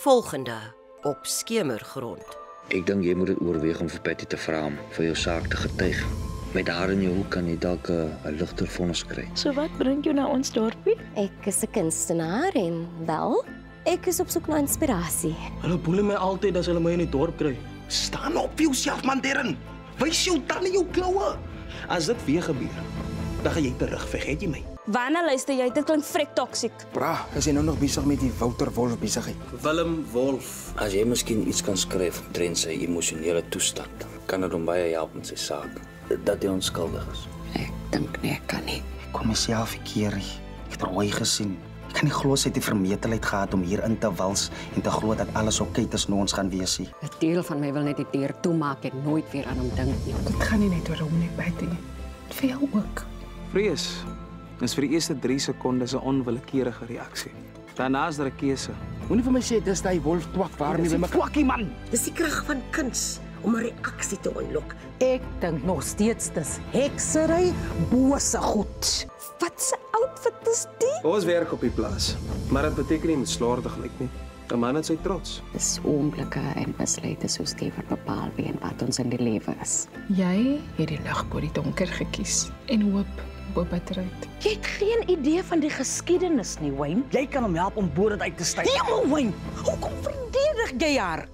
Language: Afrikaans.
volgende op Skemergrond. Ek dink jy moet dit oorweeg om vir Patty te vra om vir jou saak te getuig. Met haar in jou hoek kan jy dalk 'n ligter vonnis kry. So wat bring jou na ons dorpie? Ek is 'n kunstenaar en wel, ek is op soek na inspirasie. Hulle boelie my altyd as hulle my in die dorp kry. Staan op vir jouself, man, Darren. Wys jou tande jou kloue. As dit weer gebeur, dan gaan jy terug, vergeet jy my. Wanneer luister jy? Dit klink vrek toksiek. Bra, is jy nou nog besig met die Wouter Wolf besigheid? Willem Wolf. As jy miskien iets kan skryf omtrent sy emosionele toestand, kan dit hom baie help met sy saak. Dat hy onskuldig is. Ek dink nie ek kan nie. Ek kon myself verkeer. Ek het Roy gesien. Ek kan nie glo sy het die vermetelheid gehad om hier in te wals en te glo dat alles oukei tussen ons gaan wees nie. 'n Deel van my wil net die deur toemaak en nooit weer aan hom dink nie. Dit gaan nie net oor hom nie, Patty. Vir jou ook. Vrees is vir die eerste 3 sekondes 'n onwillekeurige reaksie. Daarna is daar 'n keuse. Moenie vir my sê dis daai wolf twak waarmee jy my Kwakkie man. Dis die krag van kuns om 'n reaksie te ontlok. Ek dink nog steeds dis heksery, bose goed. Wat 'n outfit is dit? Ons werk op die plaas, maar dit beteken nie met slordig lyk nie. 'n Man het sy trots. Dis oomblikke en besluite soos die wat bepaal wie en wat ons in die lewe is. Jy het die lig bo die donker gekies en hoop bo bitterheid. Jy het geen idee van die geskiedenis nie, Wayne. Jy kan hom help om bo dit uit te styg. Hemel, Wayne. Hoekom verdedig jy haar?